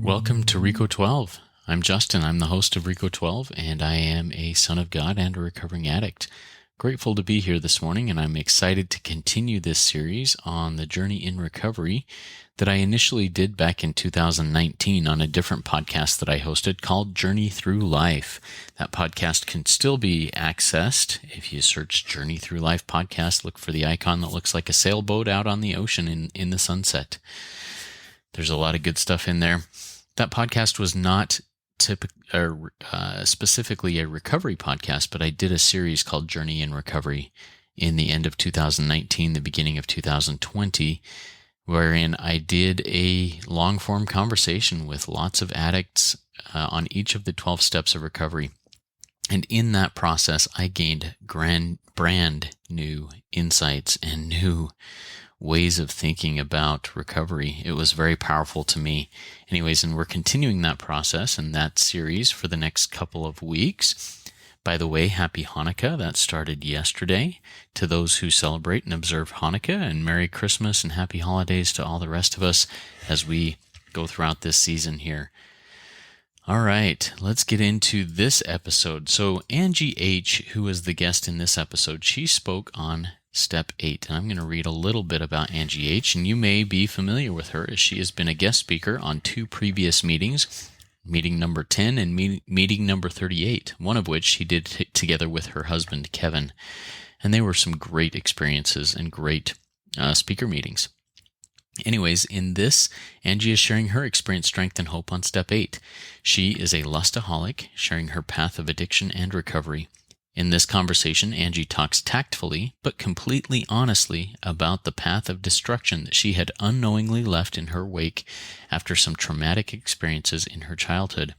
Welcome to RECO12. I'm Justin. I'm the host of RECO12, and I am a son of God and a recovering addict. Grateful to be here this morning, and I'm excited to continue this series on the journey in recovery that I initially did back in 2019 on a different podcast that I hosted called Journey Through Life. That podcast can still be accessed. If you search Journey Through Life podcast, look for the icon that looks like a sailboat out on the ocean in the sunset. There's a lot of good stuff in there. That podcast was not specifically a recovery podcast, but I did a series called Journey in Recovery in the end of 2019, the beginning of 2020, wherein I did a long-form conversation with lots of addicts on each of the 12 steps of recovery. And in that process, I gained brand new insights and new ways of thinking about recovery. It was very powerful to me. Anyways, and we're continuing that process and that series for the next couple of weeks. By the way, happy Hanukkah. That started yesterday. To those who celebrate and observe Hanukkah, and Merry Christmas and Happy Holidays to all the rest of us as we go throughout this season here. All right, let's get into this episode. So Angie H., who was the guest in this episode, she spoke on Step 8, and I'm going to read a little bit about Angie H., and you may be familiar with her as she has been a guest speaker on two previous meetings, meeting number 10 and meeting number 38, one of which she did together with her husband, Kevin, and they were some great experiences and great speaker meetings. Anyways, in this, Angie is sharing her experience, strength, and hope on Step 8. She is a lustaholic, sharing her path of addiction and recovery. In this conversation, Angie talks tactfully but completely honestly about the path of destruction that she had unknowingly left in her wake after some traumatic experiences in her childhood.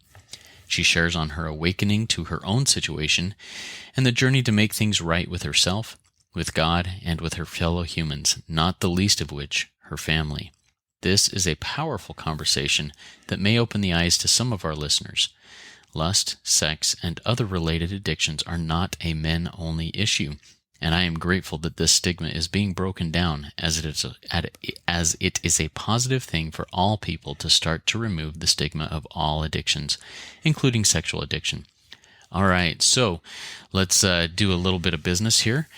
She shares on her awakening to her own situation and the journey to make things right with herself, with God, and with her fellow humans, not the least of which, her family. This is a powerful conversation that may open the eyes to some of our listeners. Lust, sex, and other related addictions are not a men-only issue, and I am grateful that this stigma is being broken down as it is a positive thing for all people to start to remove the stigma of all addictions, including sexual addiction. All right, so let's do a little bit of business here.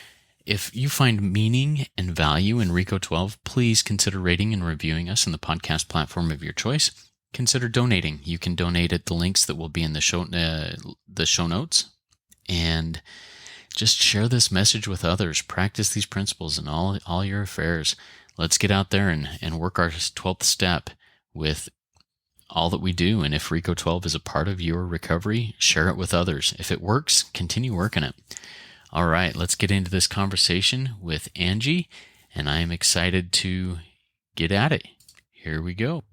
If you find meaning and value in RECO12, please consider rating and reviewing us in the podcast platform of your choice. Consider donating. You can donate at the links that will be in the show notes, and just share this message with others. Practice these principles in all your affairs. Let's get out there and work our 12th step with all that we do. And if RECO12 is a part of your recovery, share it with others. If it works, continue working it. All right, let's get into this conversation with Angie, and I am excited to get at it. Here we go.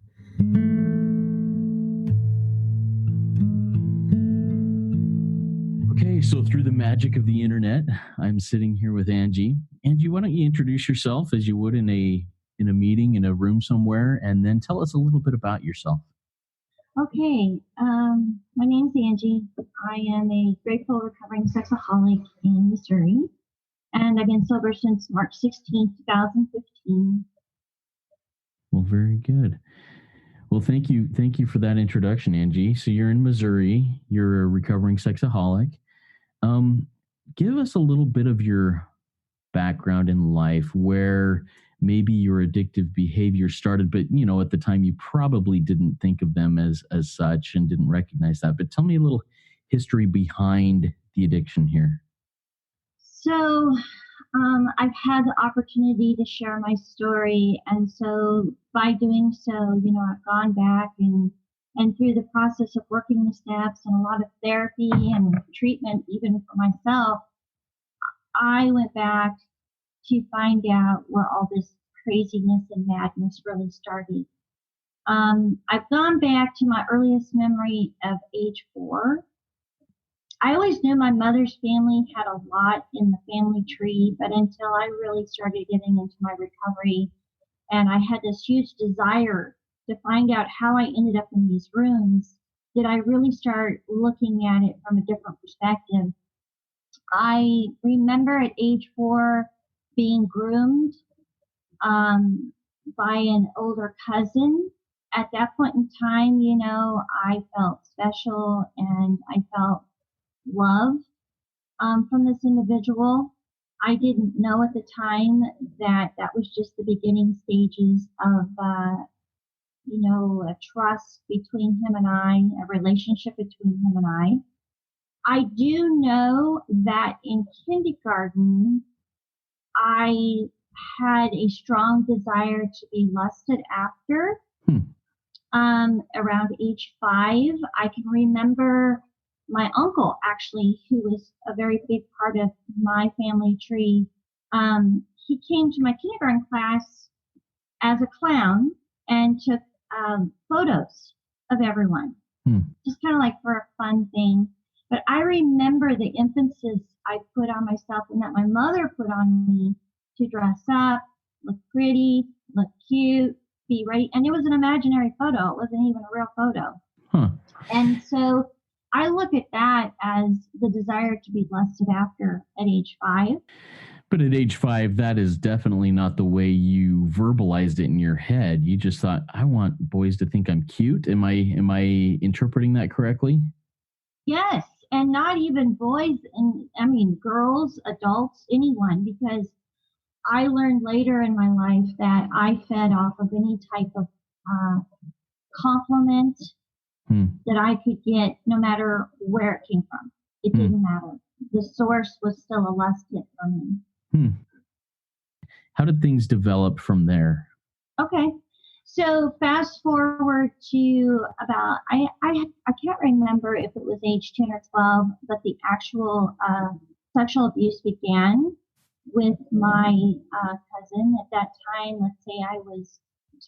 Okay, so through the magic of the internet, I'm sitting here with Angie. Angie, why don't you introduce yourself as you would in a meeting, in a room somewhere, and then tell us a little bit about yourself. Okay, my name's Angie. I am a grateful recovering sexaholic in Missouri, and I've been sober since March 16, 2015. Well, very good. Well, thank you for that introduction, Angie. So you're in Missouri. You're a recovering sexaholic. Give us a little bit of your background in life, where maybe your addictive behavior started, but at the time you probably didn't think of them as such and didn't recognize that. But tell me a little history behind the addiction here. So I've had the opportunity to share my story, and so by doing so, I've gone back and through the process of working the steps and a lot of therapy and treatment, even for myself, I went back to find out where all this craziness and madness really started. I've gone back to my earliest memory of age 4. I always knew my mother's family had a lot in the family tree, but until I really started getting into my recovery and I had this huge desire to find out how I ended up in these rooms, did I really start looking at it from a different perspective. I remember at age 4 being groomed by an older cousin at that point in time, I felt special and I felt love from this individual. I didn't know at the time that that was just the beginning stages of, a trust between him and I, a relationship between him and I. I do know that in kindergarten, I had a strong desire to be lusted after. Hmm. Around age 5, I can remember my uncle, actually, who was a very big part of my family tree. He came to my kindergarten class as a clown and took photos of everyone, just kind of like for a fun thing. But I remember the emphasis I put on myself and that my mother put on me to dress up, look pretty, look cute, be ready. And it was an imaginary photo. It wasn't even a real photo. Huh. And so I look at that as the desire to be lusted after at age 5. But at age 5, that is definitely not the way you verbalized it in your head. You just thought, I want boys to think I'm cute. Am I interpreting that correctly? Yes. And not even boys, and I mean girls, adults, anyone, because I learned later in my life that I fed off of any type of compliment that I could get, no matter where it came from. It didn't matter. The source was still a lust hit for me. How did things develop from there? Okay. So fast forward to about, I can't remember if it was age 10 or 12, but the actual sexual abuse began with my cousin. At that time, let's say I was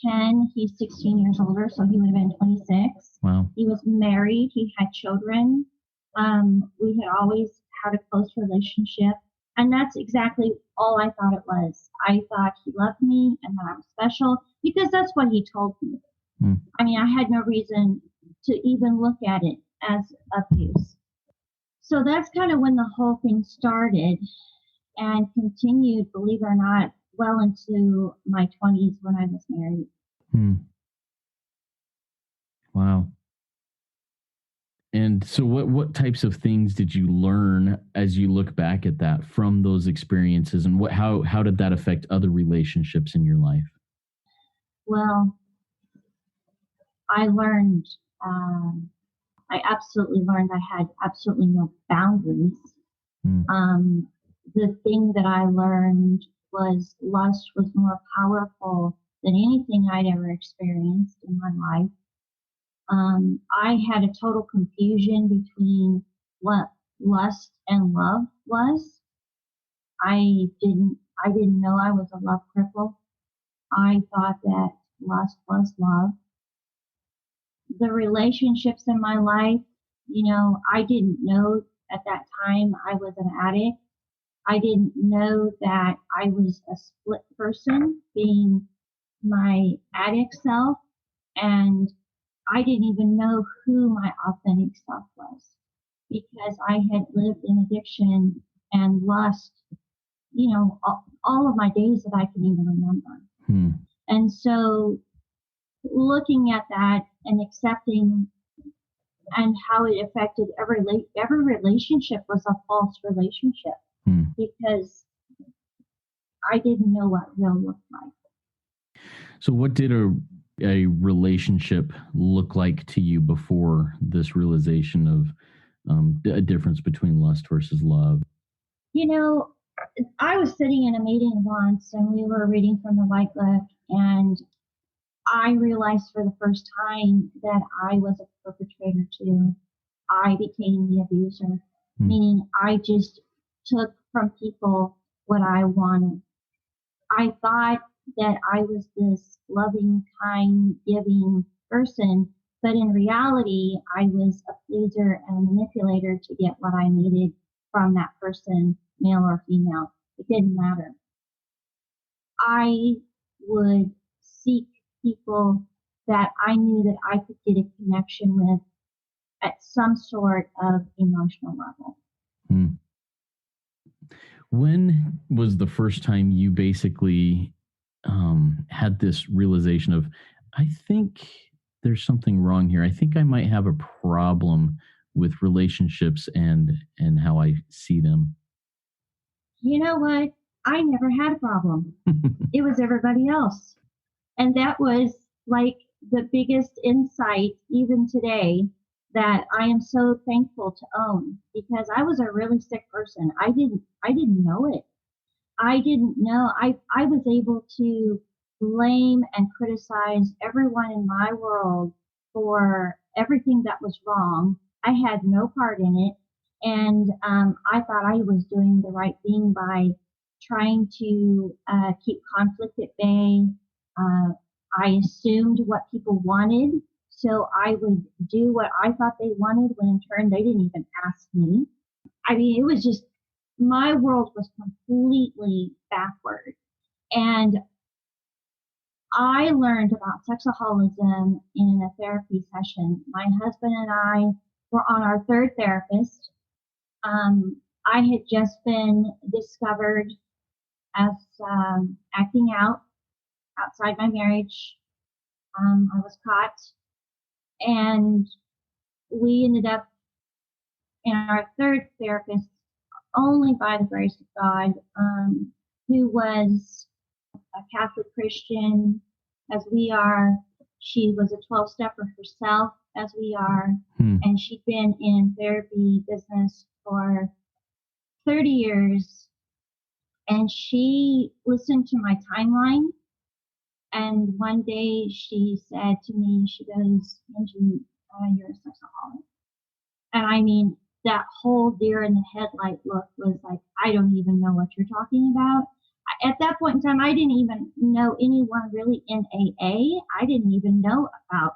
10, he's 16 years older, so he would have been 26. Wow. He was married, he had children. We had always had a close relationship. And that's exactly all I thought it was. I thought he loved me and that I was special because that's what he told me. I mean, I had no reason to even look at it as abuse. So that's kind of when the whole thing started and continued, believe it or not, well into my 20s when I was married. Wow. And so what types of things did you learn as you look back at that from those experiences, and how did that affect other relationships in your life? Well, I learned, I absolutely learned I had absolutely no boundaries. The thing that I learned was lust was more powerful than anything I'd ever experienced in my life. I had a total confusion between what lust and love was. I didn't know I was a love cripple. I thought that lust was love. The relationships in my life, I didn't know at that time I was an addict. I didn't know that I was a split person, being my addict self, and I didn't even know who my authentic self was because I had lived in addiction and lust, all of my days that I can even remember. And so looking at that and accepting and how it affected every relationship was a false relationship because I didn't know what real looked like. So what did a relationship look like to you before this realization of a difference between lust versus love? I was sitting in a meeting once and we were reading from the White Book, and I realized for the first time that I was a perpetrator too. I became the abuser, meaning I just took from people what I wanted. I thought that I was this loving, kind, giving person, but in reality, I was a pleaser and a manipulator to get what I needed from that person, male or female. It didn't matter. I would seek people that I knew that I could get a connection with at some sort of emotional level. When was the first time you basically had this realization of, I think there's something wrong here. I think I might have a problem with relationships and how I see them. You know what? I never had a problem. It was everybody else. And that was like the biggest insight, even today, that I am so thankful to own, because I was a really sick person. I didn't know it. I didn't know. I was able to blame and criticize everyone in my world for everything that was wrong. I had no part in it. And I thought I was doing the right thing by trying to keep conflict at bay. Uh, I assumed what people wanted. So I would do what I thought they wanted when in turn they didn't even ask me. I mean, it was just, my world was completely backward. And I learned about sexaholism in a therapy session. My husband and I were on our third therapist. I had just been discovered as acting out outside my marriage. I was caught, and we ended up in our third therapist only by the grace of God, who was a Catholic Christian as we are. She was a 12-stepper herself as we are. And she'd been in therapy business for 30 years. And she listened to my timeline. And one day she said to me, she goes, Angie, you're a sexaholic. And I mean, that whole deer in the headlight look was like, I don't even know what you're talking about. At that point in time, I didn't even know anyone really in AA. I didn't even know about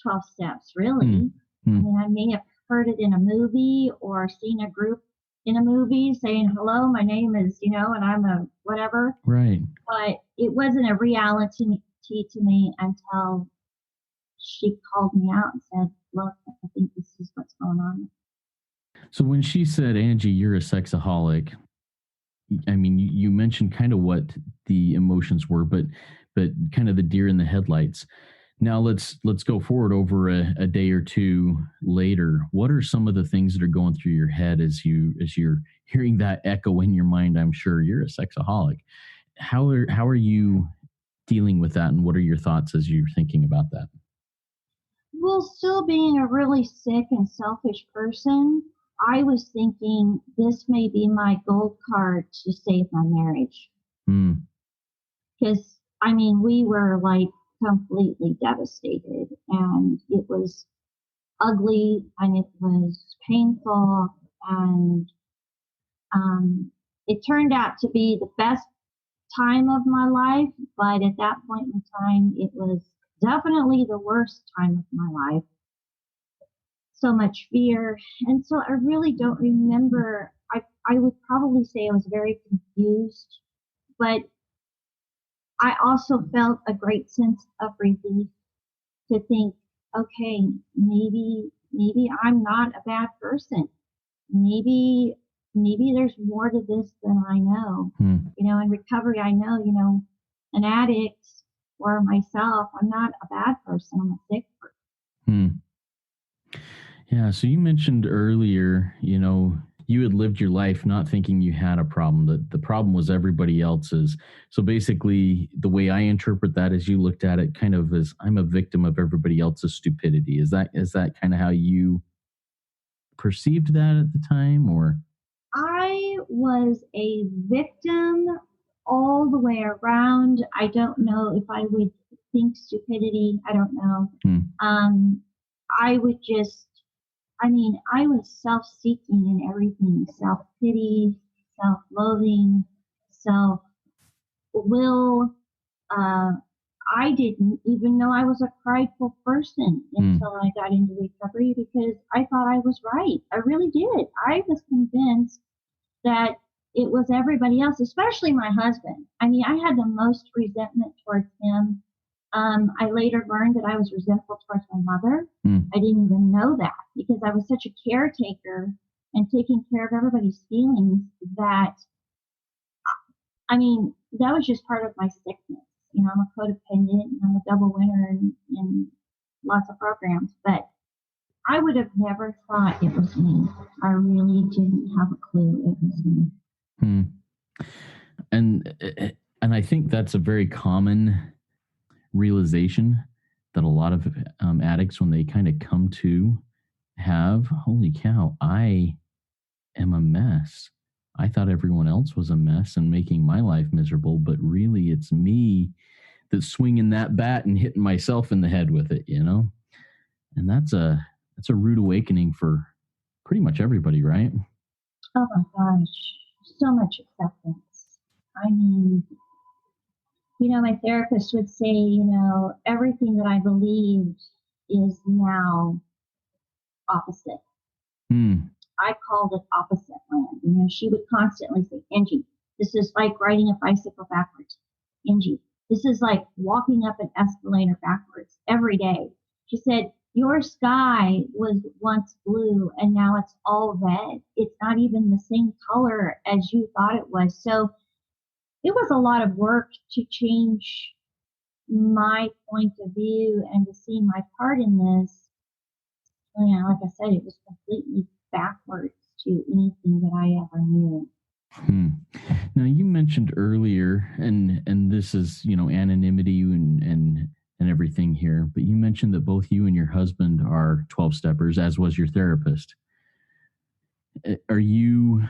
12 steps, really. I mean, I may have heard it in a movie or seen a group in a movie saying, hello, my name is, and I'm a whatever. Right. But it wasn't a reality to me until she called me out and said, look, I think this is what's going on. So when she said, Angie, you're a sexaholic, I mean, you mentioned kind of what the emotions were, but kind of the deer in the headlights. Now let's go forward over a day or two later. What are some of the things that are going through your head as you're hearing that echo in your mind? I'm sure you're a sexaholic. How are you dealing with that, and what are your thoughts as you're thinking about that? Well, still being a really sick and selfish person, I was thinking this may be my gold card to save my marriage. Because, I mean, we were like completely devastated, and it was ugly and it was painful, and it turned out to be the best time of my life, but at that point in time, it was definitely the worst time of my life. So much fear. And so I really don't remember. I would probably say I was very confused, but I also felt a great sense of relief to think, okay, maybe I'm not a bad person. Maybe there's more to this than I know. In recovery, I know, an addict or myself, I'm not a bad person. I'm a sick person. Yeah. So you mentioned earlier, you had lived your life not thinking you had a problem, that the problem was everybody else's. So basically, the way I interpret that is you looked at it kind of as, I'm a victim of everybody else's stupidity. Is that kind of how you perceived that at the time, or? I was a victim all the way around. I don't know if I would think stupidity. I don't know. I would just, I was self-seeking in everything, self-pity, self-loathing, self-will. I didn't even know I was a prideful person until I got into recovery, because I thought I was right. I really did. I was convinced that it was everybody else, especially my husband. I had the most resentment towards him. I later learned that I was resentful towards my mother. I didn't even know that, because I was such a caretaker and taking care of everybody's feelings that, that was just part of my sickness. I'm a codependent and I'm a double winner in lots of programs, but I would have never thought it was me. I really didn't have a clue it was me. Hmm. And I think that's a very common realization that a lot of addicts, when they kind of come to have, holy cow, I am a mess. I thought everyone else was a mess and making my life miserable, but really it's me that's swinging that bat and hitting myself in the head with it, And that's a rude awakening for pretty much everybody, right? Oh my gosh, so much acceptance. I mean, my therapist would say, everything that I believed is now opposite. Hmm. I called it opposite land. She would constantly say, Angie, this is like riding a bicycle backwards. Angie, this is like walking up an escalator backwards every day. She said, your sky was once blue and now it's all red. It's not even the same color as you thought it was. So it was a lot of work to change my point of view and to see my part in this. Like I said, it was completely backwards to anything that I ever knew. Now you mentioned earlier, and this is anonymity and everything here, but you mentioned that both you and your husband are 12 steppers, as was your therapist. Are you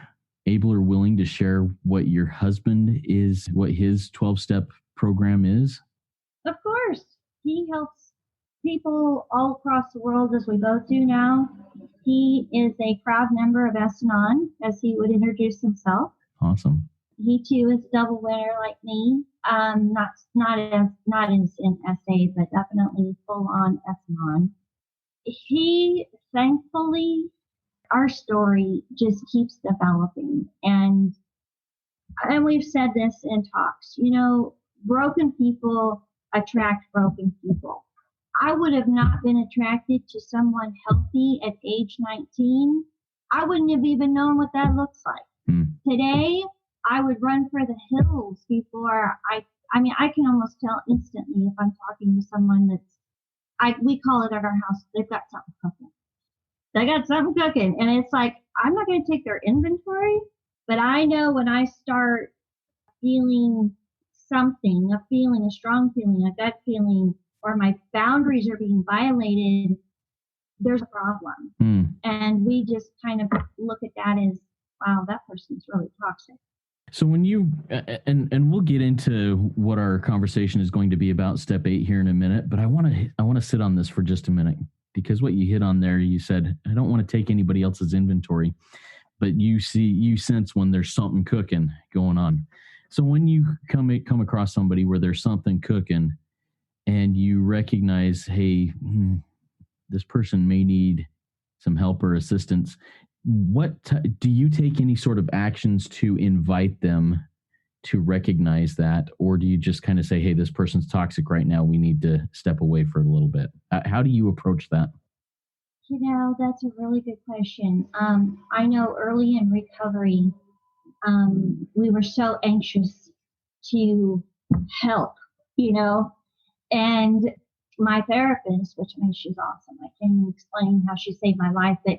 able or willing to share what your husband is, what his 12-step program is? Of course, he helps people all across the world, as we both do now. He is a proud member of S&On, as he would introduce himself. Awesome. He too is a double winner like me. Not in SA, but definitely full on S&On. He thankfully, our story just keeps developing, and we've said this in talks. Broken people attract broken people. I would have not been attracted to someone healthy at age 19. I wouldn't have even known what that looks like. Today, I would run for the hills before I can almost tell instantly if I'm talking to someone we call it at our house, they've got something cooking. They got something cooking. And it's like, I'm not going to take their inventory, but I know when I start feeling something, a strong feeling, a gut feeling, or my boundaries are being violated, there's a problem. And we just kind of look at that as, wow, that person's really toxic. So when you and we'll get into what our conversation is going to be about step 8 here in a minute, but I want to sit on this for just a minute, because what you hit on there, you said, I don't want to take anybody else's inventory, but you sense when there's something cooking going on. So when you come across somebody where there's something cooking and you recognize, hey, this person may need some help or assistance, do you take any sort of actions to invite them to recognize that? Or do you just kind of say, hey, this person's toxic right now, we need to step away for a little bit? How do you approach that? That's a really good question. I know early in recovery, we were so anxious to help, and my therapist, which she's awesome. I can't even explain how she saved my life, but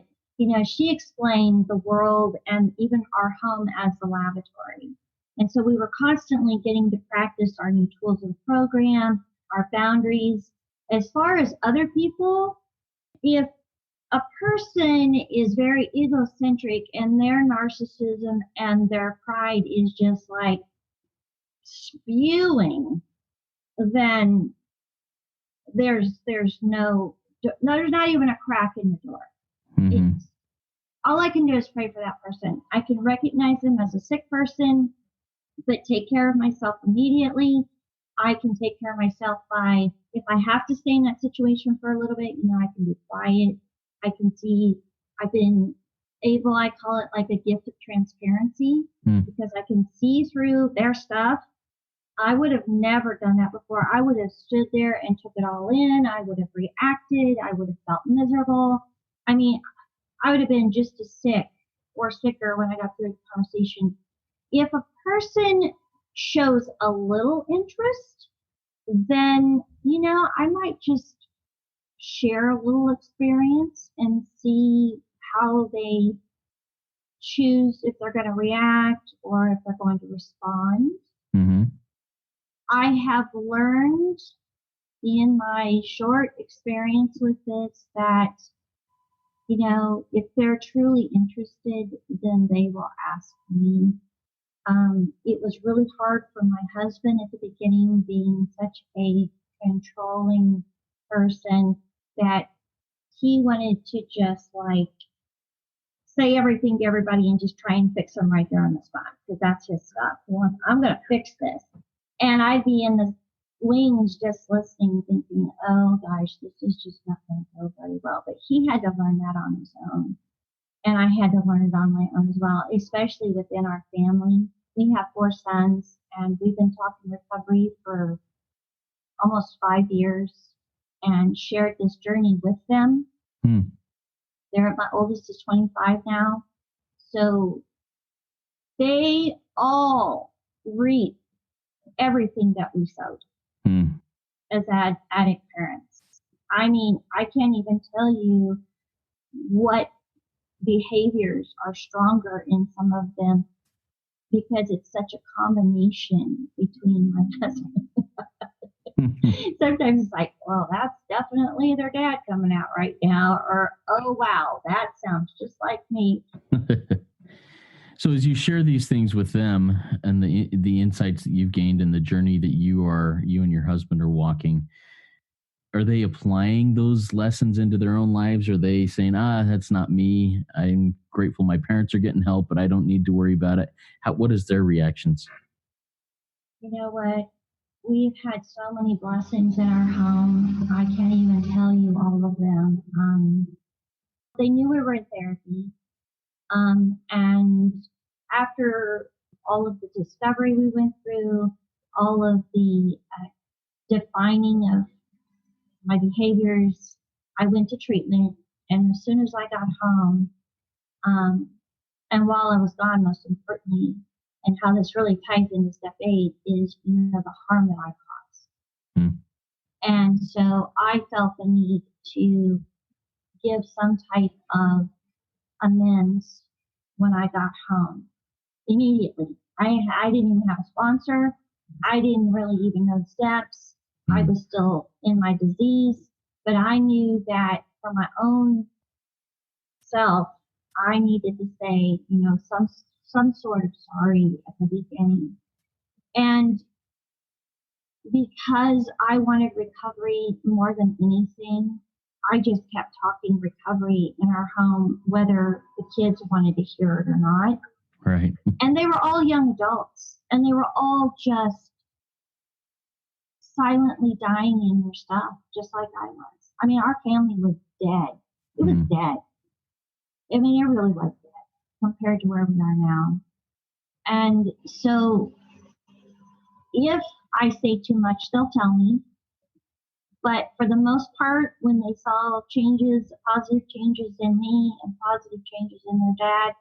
she explained the world and even our home as the laboratory. And so we were constantly getting to practice our new tools of the program, our boundaries. As far as other people, if a person is very egocentric and their narcissism and their pride is just like spewing, then there's not even a crack in the door. All I can do is pray for that person. I can recognize them as a sick person, but take care of myself immediately. I can take care of myself by, if I have to stay in that situation for a little bit, I can be quiet. I can see, I've been able, I call it like a gift of transparency, because I can see through their stuff. I would have never done that before. I would have stood there and took it all in. I would have reacted. I would have felt miserable. I would have been just as sick or sicker when I got through the conversation. If a person shows a little interest, then, I might just share a little experience and see how they choose if they're going to react or if they're going to respond. Mm-hmm. I have learned in my short experience with this that, if they're truly interested, then they will ask me. It was really hard for my husband at the beginning, being such a controlling person, that he wanted to just like say everything to everybody and just try and fix them right there on the spot, because that's his stuff. He wants, I'm going to fix this. And I'd be in the wings just listening, thinking, oh gosh, this is just not going to go very well. But he had to learn that on his own. And I had to learn it on my own as well, especially within our family. We have 4 sons, and we've been talking recovery for almost 5 years and shared this journey with them. My oldest is 25 now. So they all reap everything that we sowed as addict parents. I mean, I can't even tell you what behaviors are stronger in some of them, because it's such a combination between my husband. Sometimes it's like, well, that's definitely their dad coming out right now, or, oh wow, that sounds just like me. So as you share these things with them and the insights that you've gained in the journey that you and your husband are walking, are they applying those lessons into their own lives? Or are they saying, that's not me. I'm grateful my parents are getting help, but I don't need to worry about it. What is their reactions? You know what? We've had so many blessings in our home. I can't even tell you all of them. They knew we were in therapy. And after all of the discovery we went through, all of the defining of my behaviors, I went to treatment. And as soon as I got home, and while I was gone, most importantly, and how this really ties into step 8 is, the harm that I caused. And so I felt the need to give some type of amends when I got home immediately. I didn't even have a sponsor. I didn't really even know the steps. I was still in my disease, but I knew that for my own self, I needed to say, some sort of sorry at the beginning. And because I wanted recovery more than anything, I just kept talking recovery in our home, whether the kids wanted to hear it or not. Right. And they were all young adults, and they were all just silently dying in their stuff, just like I was. I mean, our family was dead. It was dead. I mean, it really was dead compared to where we are now. And so if I say too much, they'll tell me. But for the most part, when they saw changes, positive changes in me and positive changes in their dad,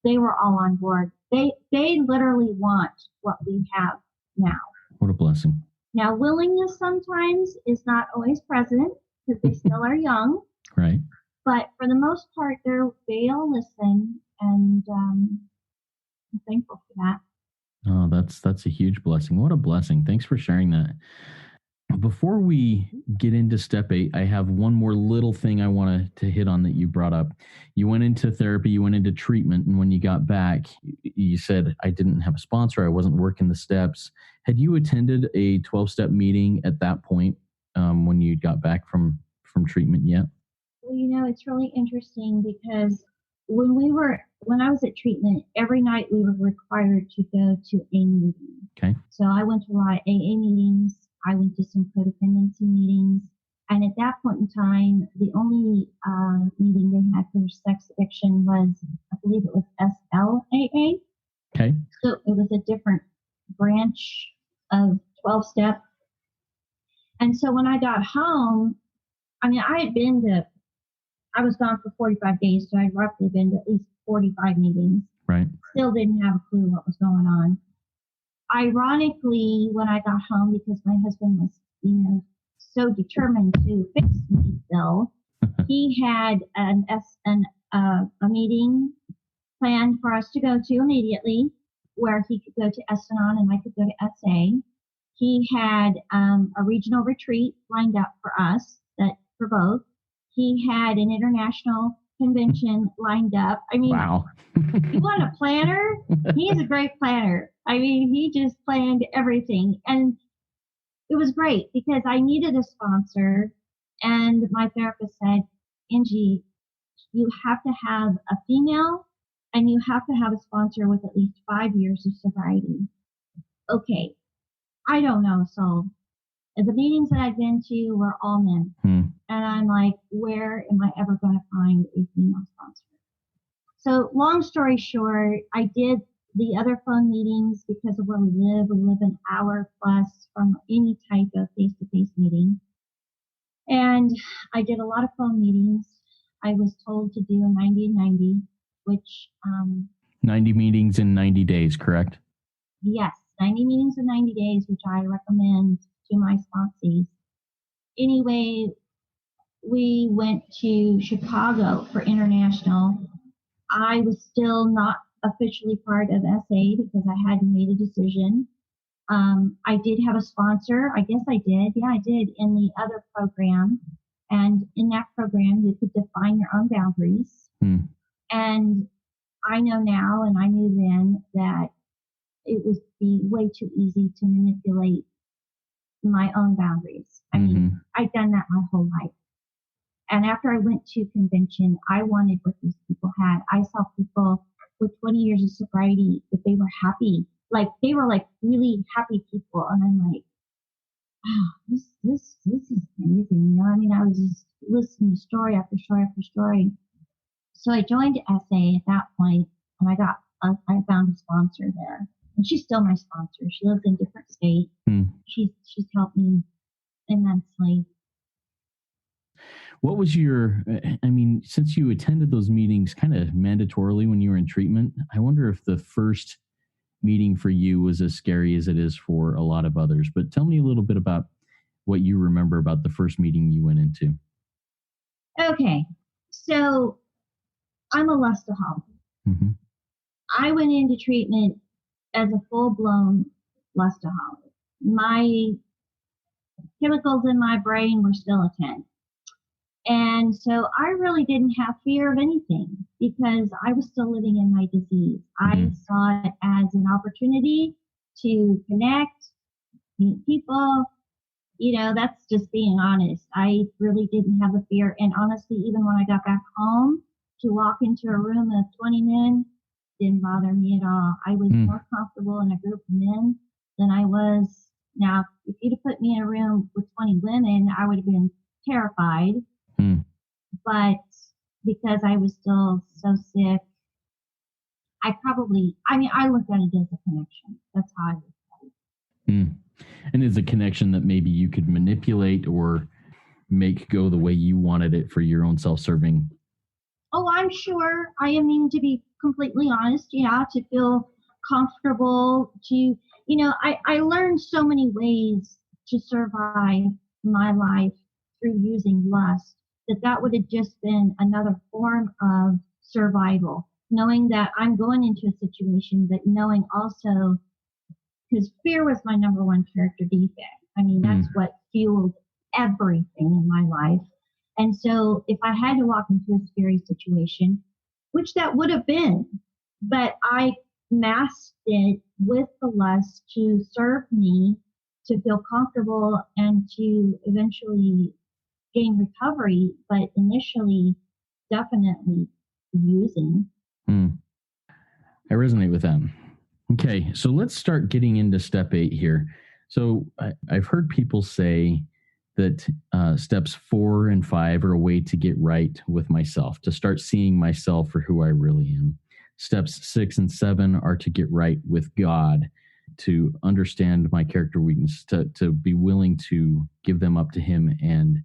they were all on board. They literally want what we have now. What a blessing. Now, willingness sometimes is not always present because they still are young. Right. But for the most part, they'll listen, and I'm thankful for that. Oh, that's a huge blessing. What a blessing. Thanks for sharing that. Before we get into step 8, I have one more little thing I want to hit on that you brought up. You went into therapy, you went into treatment, and when you got back, you said, I didn't have a sponsor, I wasn't working the steps. Had you attended a 12-step meeting at that point when you got back from treatment yet? Well, it's really interesting because when I was at treatment, every night we were required to go to a meeting. Okay. So I went to a lot of AA meetings. I went to some codependency meetings. And at that point in time, the only meeting they had for sex addiction was, I believe it was SLAA. Okay. So it was a different branch of 12-step. And so when I got home, I mean, I was gone for 45 days, so I'd roughly been to at least 45 meetings. Right. Still didn't have a clue what was going on. ironically, when I got home, because my husband was, so determined to fix me still, he had a meeting planned for us to go to immediately, where he could go to Estenon and I could go to SA. He had a regional retreat lined up for us, for both. He had an international convention lined up. I mean, wow. You want a planner? He is a great planner. I mean, he just planned everything. And it was great because I needed a sponsor. And my therapist said, Angie, you have to have a female and you have to have a sponsor with at least 5 years of sobriety. Okay, I don't know. So the meetings that I've been to were all men. And I'm like, where am I ever going to find a female sponsor? So long story short, I did the other phone meetings because of where we live. We live an hour plus from any type of face-to-face meeting. And I did a lot of phone meetings. I was told to do a 90 and 90, which... 90 meetings in 90 days, correct? Yes, 90 meetings in 90 days, which I recommend to my sponsees. Anyway, we went to Chicago for international. I was still not officially part of SA because I hadn't made a decision. I did have a sponsor. I guess I did. Yeah, I did in the other program. And in that program, you could define your own boundaries. And I know now, and I knew then, that it would be way too easy to manipulate my own boundaries. I mean, I've done that my whole life. And after I went to convention, I wanted what these people had. I saw people with 20 years of sobriety, that they were happy. Like, they were like really happy people. And I'm like, wow, this is amazing. I mean, I was just listening to story after story after story. So I joined SA at that point, and I found a sponsor there. And she's still my sponsor. She lives in a different state. She's helped me immensely. What was since you attended those meetings kind of mandatorily when you were in treatment, I wonder if the first meeting for you was as scary as it is for a lot of others. But tell me a little bit about what you remember about the first meeting you went into. Okay, so I'm a lustaholic. I went into treatment as a full-blown lustaholic. My chemicals in my brain were still a 10. And so I really didn't have fear of anything because I was still living in my disease. I saw it as an opportunity to connect, meet people. That's just being honest. I really didn't have a fear. And honestly, even when I got back home, to walk into a room of 20 men didn't bother me at all. I was more comfortable in a group of men than I was. Now, if you'd have put me in a room with 20 women, I would have been terrified. But because I was still so sick, I looked at it as a connection. That's how I looked at it. And is a connection that maybe you could manipulate or make go the way you wanted it for your own self-serving? Oh, I'm sure. I mean, to be completely honest, to feel comfortable, I learned so many ways to survive my life through using lust, that would have just been another form of survival, knowing that I'm going into a situation, but knowing also, because fear was my number one character defect. I mean, that's what fueled everything in my life. And so if I had to walk into a scary situation, which that would have been, but I masked it with the lust to serve me, to feel comfortable, and to eventually gain recovery, but initially definitely using. I resonate with that. Okay, so let's start getting into step 8 here. So I've heard people say that steps 4 and 5 are a way to get right with myself, to start seeing myself for who I really am. Steps 6 and 7 are to get right with God, to understand my character weakness, to be willing to give them up to Him and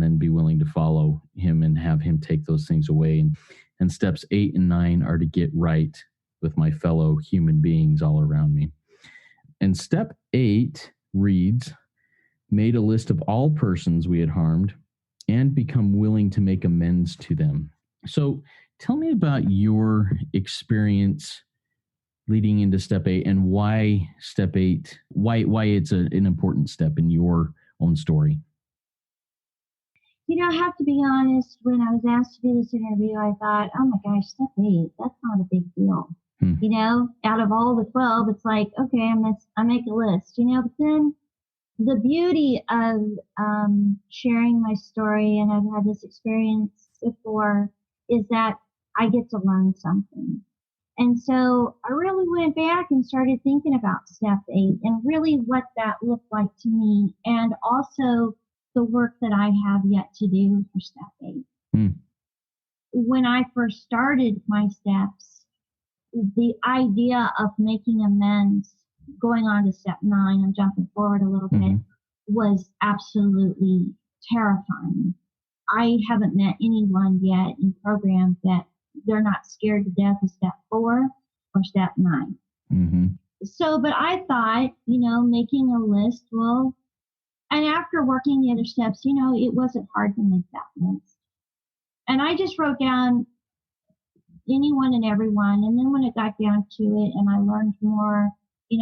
then be willing to follow Him and have Him take those things away. And steps 8 and 9 are to get right with my fellow human beings all around me. And step 8 reads, made a list of all persons we had harmed and become willing to make amends to them. So tell me about your experience leading into step 8 and why step 8, why it's an important step in your own story. I have to be honest, when I was asked to do this interview, I thought, oh my gosh, step 8, that's not a big deal. Out of all the 12, it's like, okay, I make a list, but then the beauty of sharing my story, and I've had this experience before, is that I get to learn something. And so I really went back and started thinking about step 8 and really what that looked like to me, and also the work that I have yet to do for step 8. When I first started my steps, the idea of making amends, going on to step 9, I'm jumping forward a little bit, was absolutely terrifying. I haven't met anyone yet in program that they're not scared to death of step 4 or step 9. So, but I thought, making a list and after working the other steps, it wasn't hard to make that list. And I just wrote down anyone and everyone. And then when it got down to it and I learned more,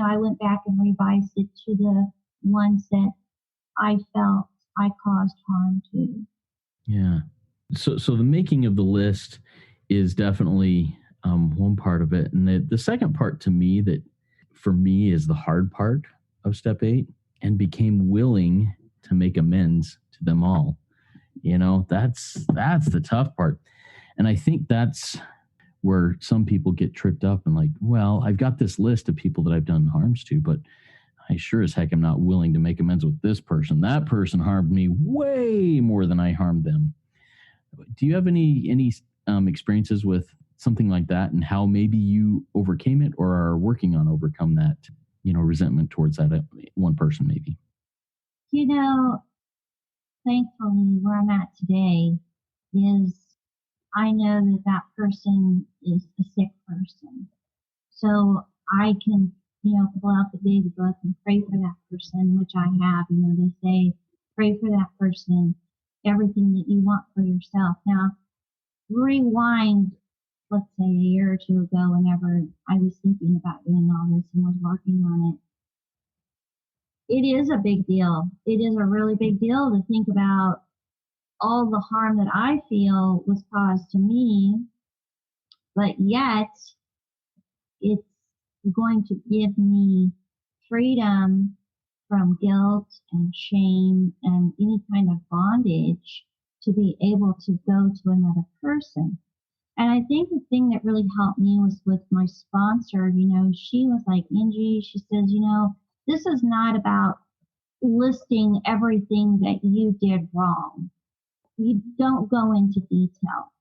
I went back and revised it to the ones that I felt I caused harm to. Yeah. So the making of the list is definitely one part of it. And the second part to me that for me is the hard part of step 8, and became willing to make amends to them all. That's the tough part. And I think that's where some people get tripped up and like, well, I've got this list of people that I've done harms to, but I sure as heck am not willing to make amends with this person. That person harmed me way more than I harmed them. Do you have any experiences with something like that, and how maybe you overcame it or are working on overcome that, resentment towards that one person maybe? Thankfully, where I'm at today is I know that person is a sick person. So I can, pull out the big book and pray for that person, which I have. They say, pray for that person, everything that you want for yourself. Now, rewind, let's say a year or two ago, whenever I was thinking about doing all this and was working on it. It is a big deal. It is a really big deal to think about all the harm that I feel was caused to me, but yet it's going to give me freedom from guilt and shame and any kind of bondage to be able to go to another person. And I think the thing that really helped me was with my sponsor. She was like, Angie, she says, this is not about listing everything that you did wrong. You don't go into detail.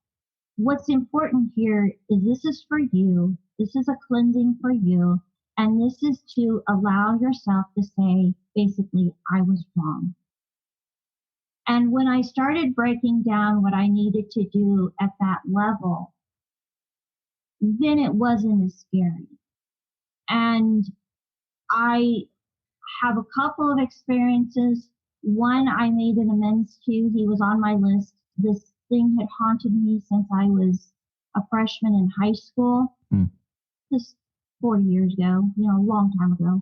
What's important here is this is for you. This is a cleansing for you. And this is to allow yourself to say, basically, I was wrong. And when I started breaking down what I needed to do at that level, then it wasn't as scary. And I have a couple of experiences. One I made an amends to. He was on my list. This thing had haunted me since I was a freshman in high school. Just 40 years ago, a long time ago.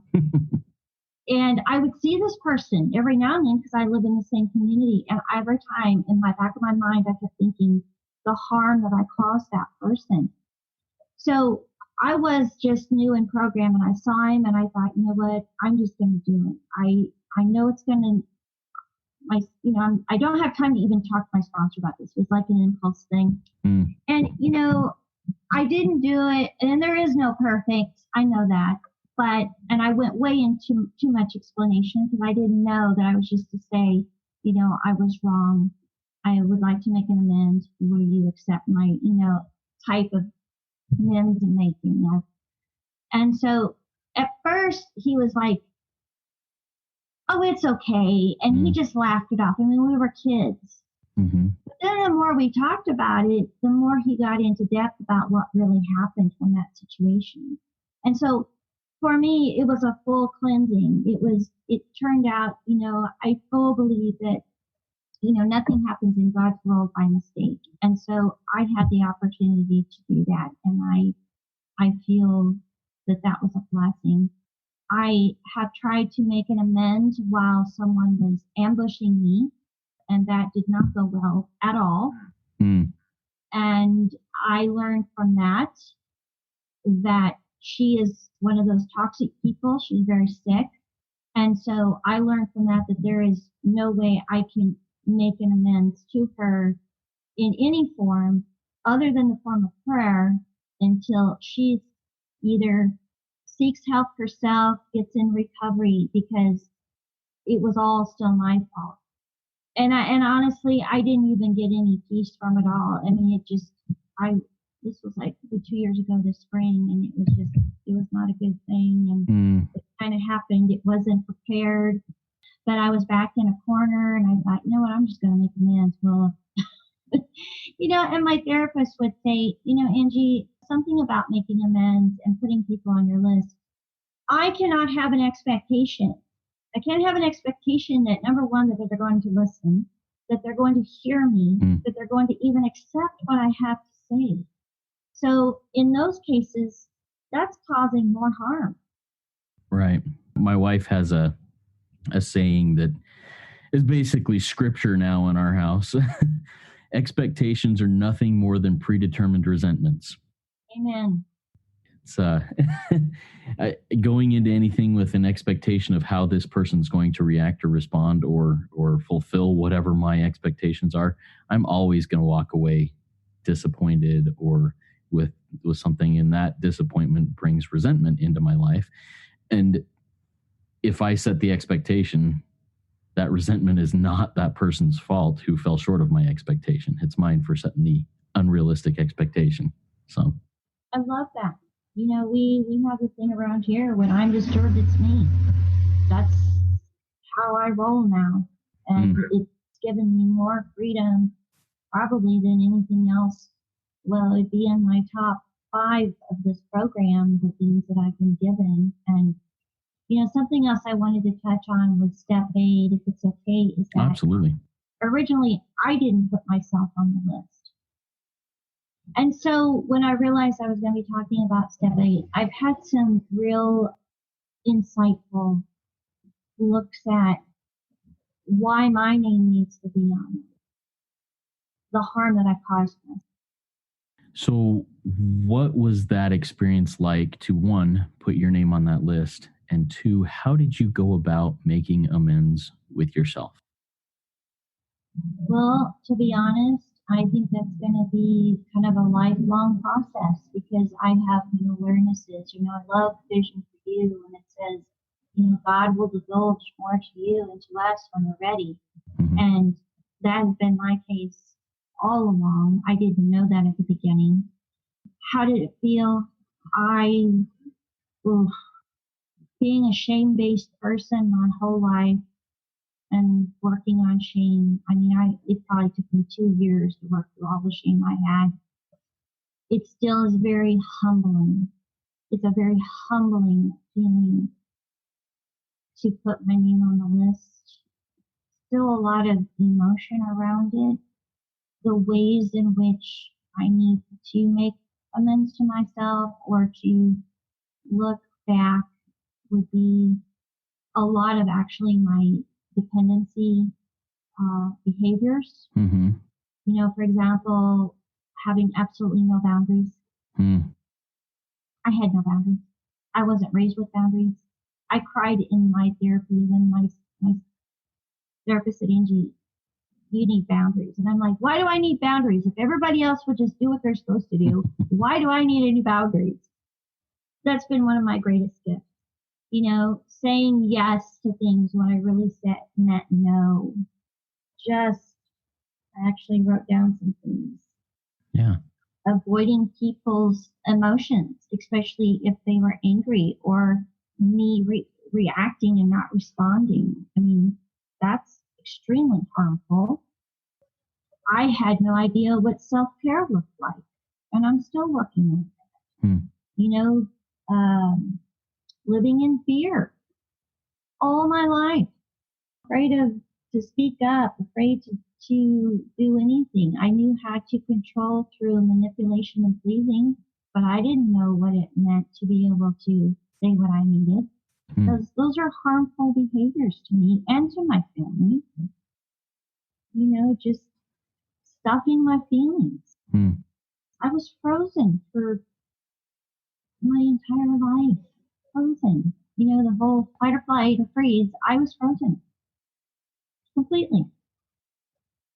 And I would see this person every now and then because I live in the same community. And every time in my back of my mind, I kept thinking the harm that I caused that person. So I was just new in program and I saw him and I thought, you know what, I'm just going to do it. I know it's going to, I don't have time to even talk to my sponsor about this. It was like an impulse thing. And, I didn't do it, and there is no perfect. I know that. And I went way into too much explanation because I didn't know that I was just to say, I was wrong. I would like to make an amends. Will you accept my, type of amends and making? And so at first he was like, oh, it's okay. And he just laughed it off. I mean, we were kids. But then the more we talked about it, the more he got into depth about what really happened from that situation. And so for me, it was a full cleansing. It turned out, I fully believe that, nothing happens in God's world by mistake. And so I had the opportunity to do that. And I feel that that was a blessing. I have tried to make an amends while someone was ambushing me, and that did not go well at all. Mm. And I learned from that she is one of those toxic people. She's very sick. And so I learned from that there is no way I can make an amends to her in any form other than the form of prayer until she's either seeks help herself, gets in recovery, because it was all still my fault. And honestly, I didn't even get any peace from it all. I mean, this was like 2 years ago this spring, and it was not a good thing. And it kind of happened. It wasn't prepared, but I was backed in a corner, and I thought, you know what, I'm just going to make amends. Well, and my therapist would say, Angie, something about making amends and putting people on your list. I cannot have an expectation. I can't have an expectation that, number one, that they're going to listen, that they're going to hear me, that they're going to even accept what I have to say. So in those cases, that's causing more harm. Right. My wife has a saying that is basically scripture now in our house. Expectations are nothing more than predetermined resentments. Amen. It's going into anything with an expectation of how this person's going to react or respond or fulfill whatever my expectations are. I'm always going to walk away disappointed or with something, and that disappointment brings resentment into my life. And if I set the expectation, that resentment is not that person's fault who fell short of my expectation. It's mine for setting the unrealistic expectation. So I love that. We have the thing around here, when I'm disturbed, it's me. That's how I roll now. And it's given me more freedom probably than anything else. Well, it'd be in my top 5 of this program, the things that I've been given. And, something else I wanted to touch on with Step 8, if it's okay, is that absolutely. Originally I didn't put myself on the list. And so when I realized I was going to be talking about Step 8, I've had some real insightful looks at why my name needs to be on it, the harm that I caused them. So what was that experience like to, one, put your name on that list, and 2, how did you go about making amends with yourself? Well, to be honest, I think that's going to be kind of a lifelong process, because I have new awarenesses. I love Vision for You, and it says, God will divulge more to you and to us when we're ready. Mm-hmm. And that has been my case all along. I didn't know that at the beginning. How did it feel? Being a shame-based person my whole life and working on shame. It probably took me 2 years to work through all the shame I had. It still is very humbling. It's a very humbling feeling to put my name on the list. Still a lot of emotion around it. The ways in which I need to make amends to myself or to look back would be a lot of actually my dependency behaviors. Mm-hmm. For example, having absolutely no boundaries. I had no boundaries. I wasn't raised with boundaries. I cried in my therapy when my therapist said, Angie, you need boundaries. And I'm like, why do I need boundaries? If everybody else would just do what they're supposed to do, why do I need any boundaries? That's been one of my greatest gifts. Saying yes to things when I really meant no. I actually wrote down some things. Yeah. Avoiding people's emotions, especially if they were angry or me reacting and not responding. That's extremely harmful. I had no idea what self-care looked like, and I'm still working on it. living in fear all my life, afraid to speak up, afraid to do anything. I knew how to control through manipulation and pleasing, but I didn't know what it meant to be able to say what I needed. Because those are harmful behaviors to me and to my family. Just stuffing my feelings. I was frozen for my entire life. Frozen. The whole fight or flight or freeze, I was frozen. Completely.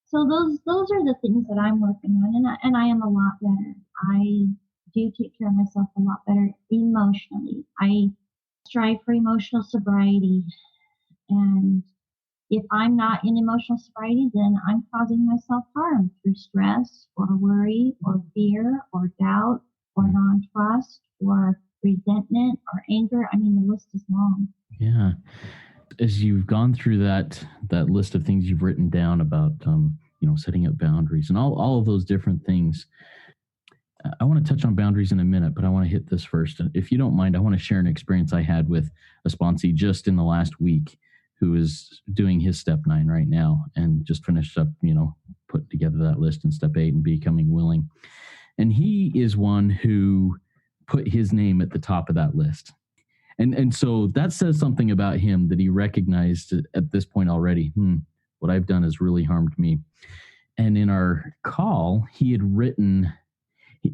So those are the things that I'm working on, and I am a lot better. I do take care of myself a lot better emotionally. I strive for emotional sobriety, and if I'm not in emotional sobriety, then I'm causing myself harm through stress or worry or fear or doubt or non-trust or resentment or anger. I mean, the list is long. Yeah. As you've gone through that list of things you've written down about, setting up boundaries and all of those different things, I want to touch on boundaries in a minute, but I want to hit this first. If you don't mind, I want to share an experience I had with a sponsee just in the last week who is doing his step 9 right now and just finished up, put together that list in step 8 and becoming willing. And he is one who put his name at the top of that list. And so that says something about him, that he recognized at this point already, what I've done has really harmed me. And in our call, he had written,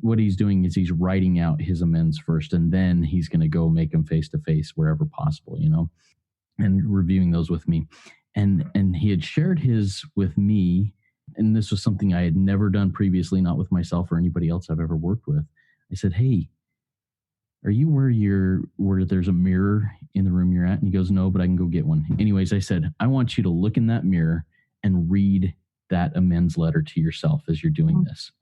what he's doing is he's writing out his amends first, and then he's going to go make them face to face wherever possible, and reviewing those with me. And he had shared his with me, and this was something I had never done previously, not with myself or anybody else I've ever worked with. I said, "Hey, are you where there's a mirror in the room you're at?" And he goes, "No, but I can go get one." Anyways, I said, "I want you to look in that mirror and read that amends letter to yourself as you're doing this."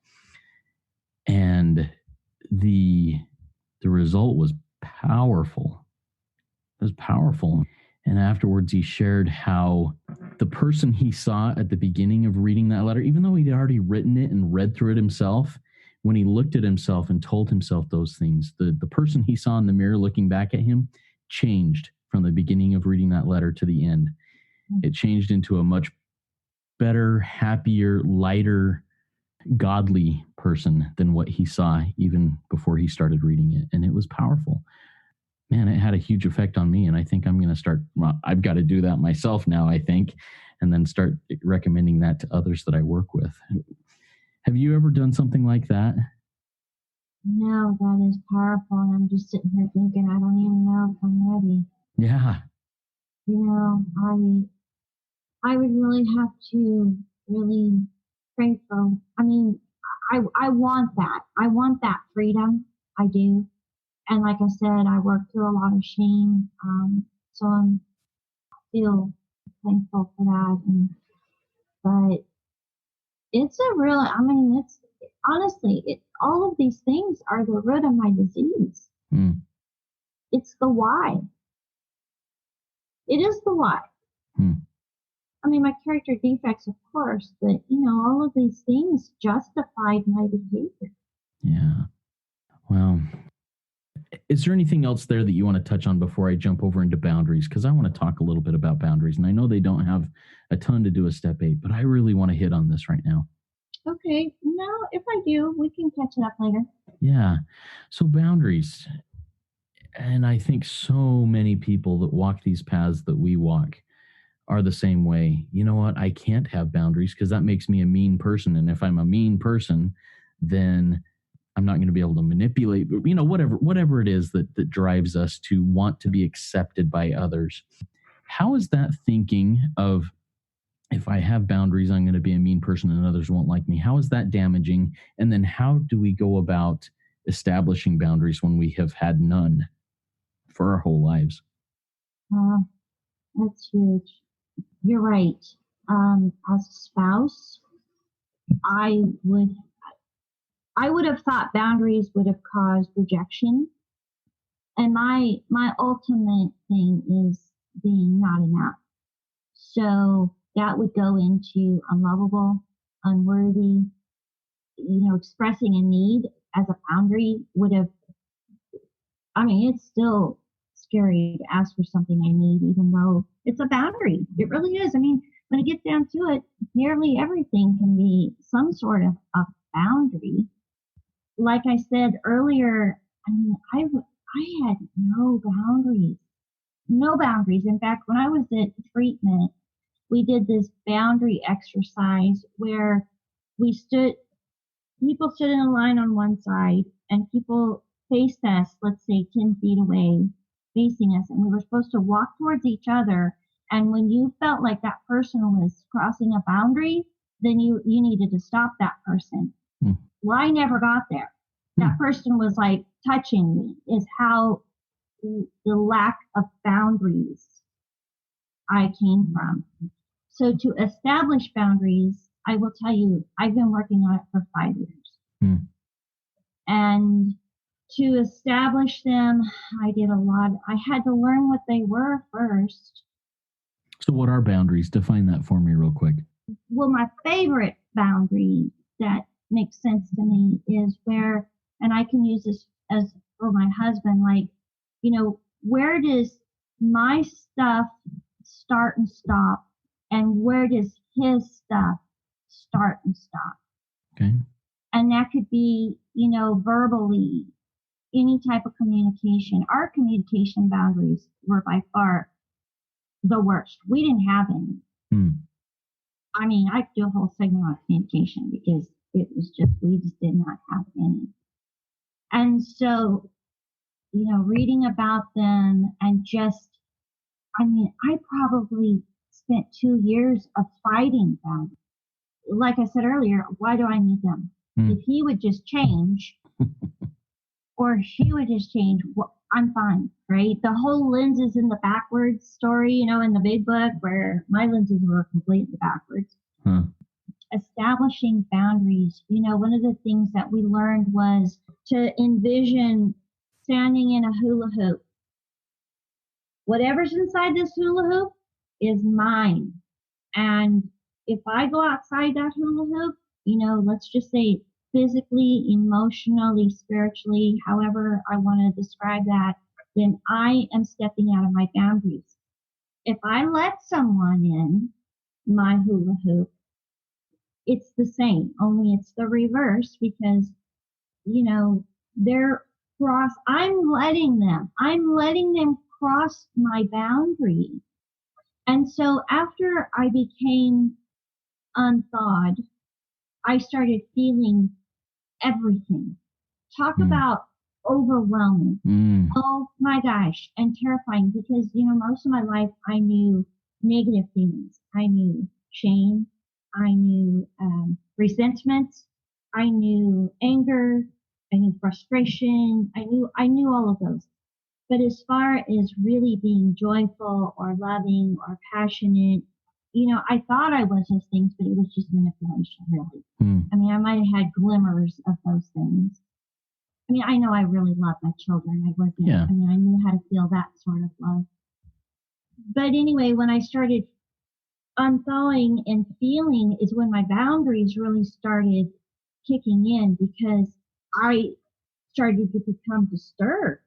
And the result was powerful. It was powerful. And afterwards, he shared how the person he saw at the beginning of reading that letter, even though he'd already written it and read through it himself, when he looked at himself and told himself those things, the person he saw in the mirror looking back at him changed from the beginning of reading that letter to the end. It changed into a much better, happier, lighter, godly person than what he saw even before he started reading it. And it was powerful. Man, it had a huge effect on me. And I think I'm going to start, I've got to do that myself now, I think, and then start recommending that to others that I work with. Have you ever done something like that? No, that is powerful. And I'm just sitting here thinking, I don't even know if I'm ready. Yeah. I would really have to really pray for, I want that. I want that freedom. I do. And like I said, I work through a lot of shame. So I feel thankful for that. But it's all of these things are the root of my disease. It's the why. It is the why. My character defects, of course, but all of these things justified my behavior. Yeah. Well, is there anything else there that you want to touch on before I jump over into boundaries? Because I want to talk a little bit about boundaries, and I know they don't have a ton to do with step 8, but I really want to hit on this right now. Okay. No, if I do, we can catch it up later. Yeah. So boundaries. And I think so many people that walk these paths that we walk are the same way. You know what? I can't have boundaries because that makes me a mean person. And if I'm a mean person, then I'm not going to be able to manipulate, whatever it is that drives us to want to be accepted by others. How is that thinking of, if I have boundaries, I'm going to be a mean person and others won't like me? How is that damaging? And then how do we go about establishing boundaries when we have had none for our whole lives? That's huge. You're right. As a spouse, I would have thought boundaries would have caused rejection. And my ultimate thing is being not enough. So that would go into unlovable, unworthy, expressing a need as a boundary would have, it's still scary to ask for something I need, even though it's a boundary. It really is. I mean, when it gets down to it, nearly everything can be some sort of a boundary. Like I said earlier, I mean, I had no boundaries. No boundaries. In fact, when I was at treatment, we did this boundary exercise where we people stood in a line on one side and people faced us, let's say 10 feet away, facing us, and we were supposed to walk towards each other. And when you felt like that person was crossing a boundary, then you needed to stop that person. Hmm. Well, I never got there. That person was like touching me, is how the lack of boundaries I came from. So to establish boundaries, I will tell you, I've been working on it for 5 years. Hmm. And to establish them, I did a lot. I had to learn what they were first. So what are boundaries? Define that for me real quick. Well, my favorite boundary that makes sense to me is where, and I can use this as for my husband, like, where does my stuff start and stop? And where does his stuff start and stop? Okay. And that could be, verbally, any type of communication. Our communication boundaries were by far the worst. We didn't have any. Hmm. I mean, I could do a whole segment on communication because we just did not have any. And so, reading about them and I probably spent 2 years of fighting them. Like I said earlier, why do I need them? If he would just change or she would just change, I'm fine, right? The whole lenses in the backwards story, in the big book where my lenses were completely backwards. Establishing boundaries. One of the things that we learned was to envision standing in a hula hoop. Whatever's inside this hula hoop is mine. And if I go outside that hula hoop, let's just say physically, emotionally, spiritually, however I want to describe that, then I am stepping out of my boundaries. If I let someone in my hula hoop, it's the same, only it's the reverse because, they're I'm letting them cross my boundary. And so after I became unthawed, I started feeling everything. Talk about overwhelming. Oh my gosh, and terrifying because, most of my life I knew negative feelings. I knew shame. I knew resentment. I knew anger. I knew frustration. I knew all of those. But as far as really being joyful or loving or passionate, I thought I was those things, but it was just manipulation, really. I mean, I might have had glimmers of those things. I mean, I know I really love my children. I knew how to feel that sort of love. But anyway, when I started unthawing and feeling is when my boundaries really started kicking in because I started to become disturbed.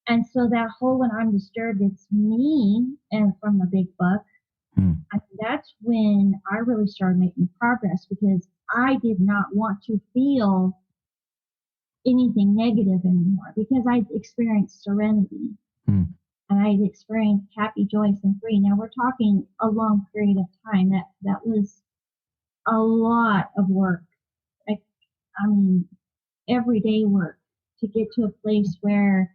And so that whole when I'm disturbed, it's me, and from the big book, that's when I really started making progress because I did not want to feel anything negative anymore because I'd experienced serenity and I'd experienced happy, joyous, and free. Now we're talking a long period of time. That was a lot of work. I mean, everyday work to get to a place where,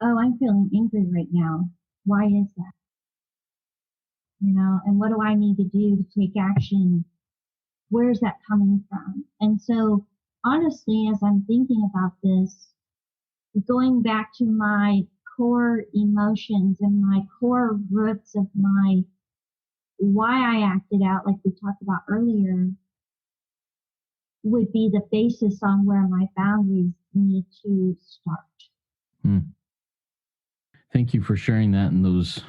oh, I'm feeling angry right now. Why is that? And what do I need to do to take action? Where's that coming from? And so, honestly, as I'm thinking about this, going back to my core emotions and my core roots of why I acted out, like we talked about earlier, would be the basis on where my boundaries need to start. Thank you for sharing that. And those,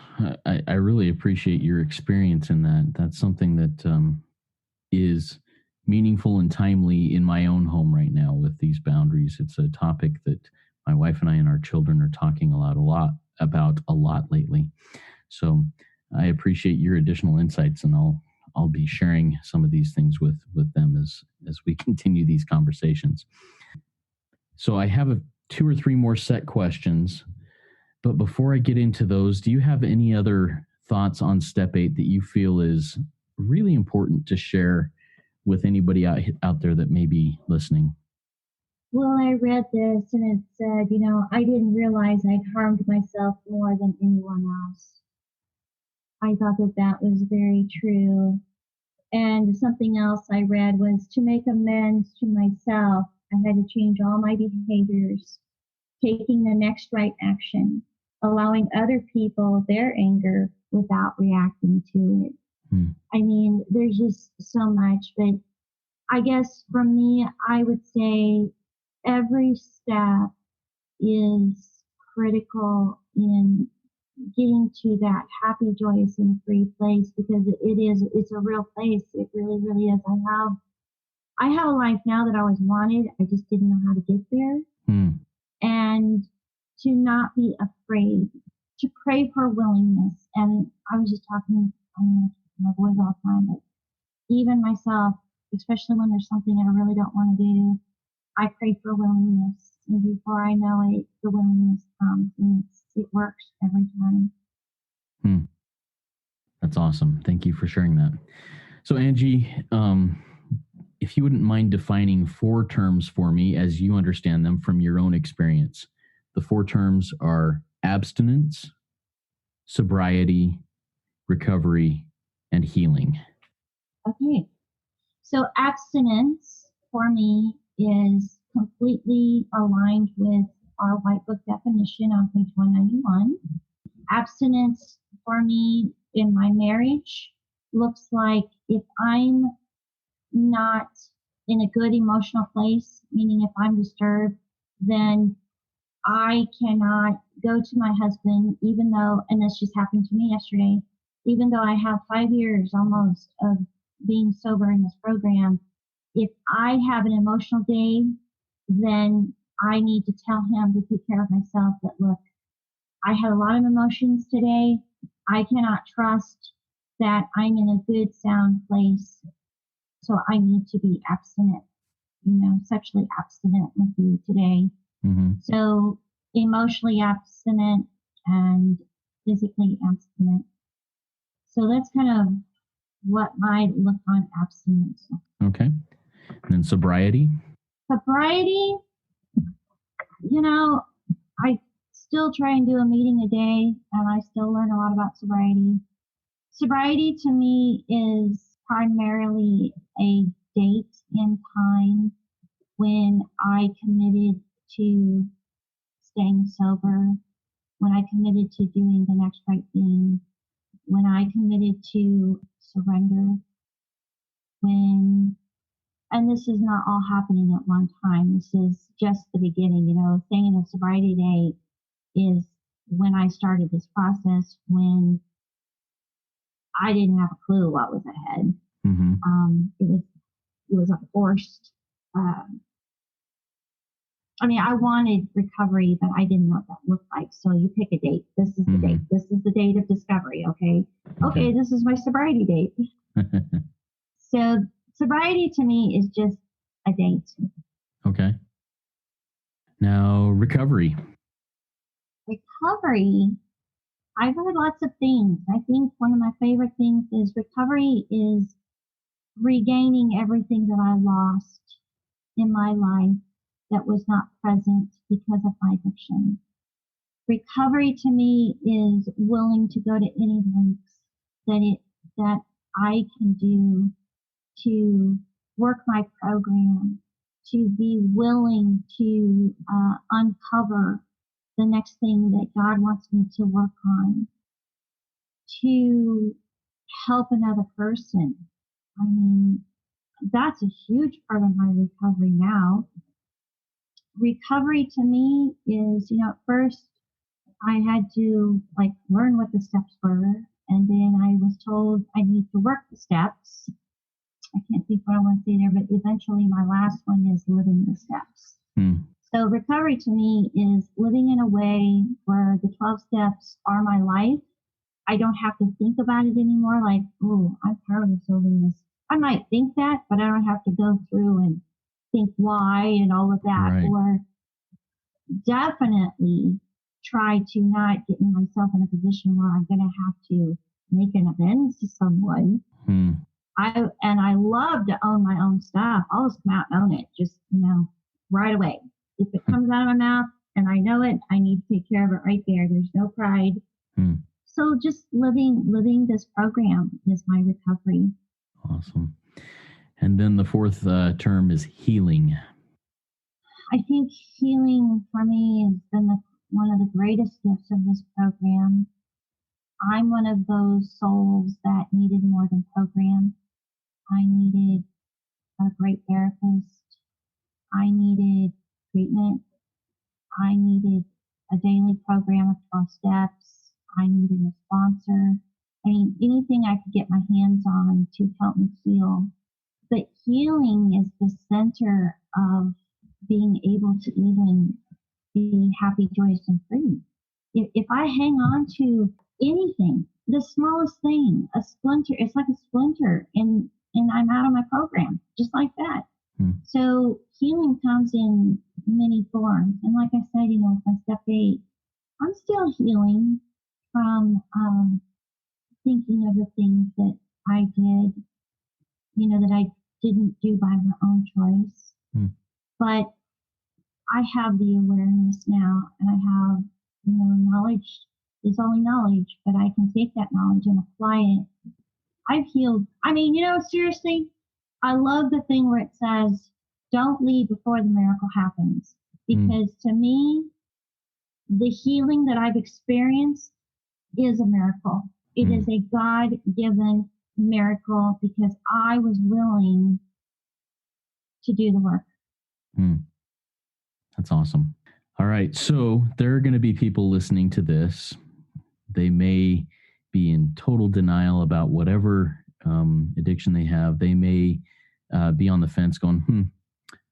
I really appreciate your experience in that. That's something that is meaningful and timely in my own home right now with these boundaries. It's a topic that my wife and I and our children are talking a lot about a lot lately. So I appreciate your additional insights, and I'll be sharing some of these things with them as we continue these conversations. So I have 2 or 3 more set questions, but before I get into those, do you have any other thoughts on step 8 that you feel is really important to share with anybody out there that may be listening? Well, I read this and it said, I didn't realize I'd harmed myself more than anyone else. I thought that was very true. And something else I read was to make amends to myself, I had to change all my behaviors, taking the next right action, allowing other people their anger without reacting to it. I mean, there's just so much, but I guess for me, I would say every step is critical in getting to that happy, joyous, and free place, because it's a real place. It really, really is. I have a life now that I always wanted. I just didn't know how to get there. And to not be afraid, to pray for willingness. And I was just talking to my boys all the time, but even myself, especially when there's something I really don't want to do, I pray for willingness. And before I know it, the willingness comes, and it works every time. That's awesome. Thank you for sharing that. So Angie, if you wouldn't mind defining 4 terms for me as you understand them from your own experience. The 4 terms are abstinence, sobriety, recovery, and healing. Okay. So abstinence for me is completely aligned with our White Book definition on page 191. Abstinence for me in my marriage looks like if I'm not in a good emotional place, meaning if I'm disturbed, then I cannot go to my husband, even though, and this just happened to me yesterday, even though I have 5 years almost of being sober in this program, if I have an emotional day, then I need to tell him to take care of myself that, look, I had a lot of emotions today. I cannot trust that I'm in a good, sound place. So I need to be abstinent, sexually abstinent with you today. So emotionally abstinent and physically abstinent. So that's kind of what my look on abstinence. Okay. And then sobriety? Sobriety, I still try and do a meeting a day, and I still learn a lot about sobriety. Sobriety to me is primarily a date in time when I committed to staying sober, when I committed to doing the next right thing, when I committed to surrender, and this is not all happening at one time. This is just the beginning. Staying in a sobriety day is when I started this process, when I didn't have a clue what was ahead. It was a forced. I wanted recovery, but I didn't know what that looked like. So you pick a date. This is the date. This is the date of discovery. Okay, this is my sobriety date. So sobriety to me is just a date. Okay. Now, recovery. Recovery, I've heard lots of things. I think one of my favorite things is recovery is regaining everything that I lost in my life that was not present because of my addiction. Recovery to me is willing to go to any lengths that I can do to work my program, to be willing to uncover the next thing that God wants me to work on, to help another person. That's a huge part of my recovery now. Recovery to me is, at first I had to learn what the steps were, and then I was told I need to work the steps. I can't think what I want to say there, but eventually my last one is living the steps. So recovery to me is living in a way where the 12 steps are my life. I don't have to think about it anymore. Like, oh, I'm powerless over this. I might think that, but I don't have to go through and think why and all of that. Right. Or definitely try to not get myself in a position where I'm going to have to make an amends to someone. I love to own my own stuff. I'll just come out and own it, just right away. If it comes out of my mouth and I know it, I need to take care of it right there. There's no pride. So just living this program is my recovery. Awesome. And then the fourth term is healing. I think healing for me has been one of the greatest gifts of this program. I'm one of those souls that needed more than program. I needed a great therapist. I needed treatment. I needed a daily program of 12 steps. I needed a sponsor. I mean, anything I could get my hands on to help me heal. But healing is the center of being able to even be happy, joyous, and free. If I hang on to anything, the smallest thing, a splinter, it's like a splinter, and I'm out of my program, just like that. So healing comes in many forms. And like I said, with my step 8, I'm still healing from thinking of the things that I did, that I didn't do by my own choice. But I have the awareness now, and I have, knowledge is only knowledge, but I can take that knowledge and apply it. I've healed. I mean, seriously, I love the thing where it says, don't leave before the miracle happens. Because to me, the healing that I've experienced is a miracle. It is a God-given miracle because I was willing to do the work. That's awesome. All right. So there are going to be people listening to this. They may be in total denial about whatever addiction they have. They may be on the fence going,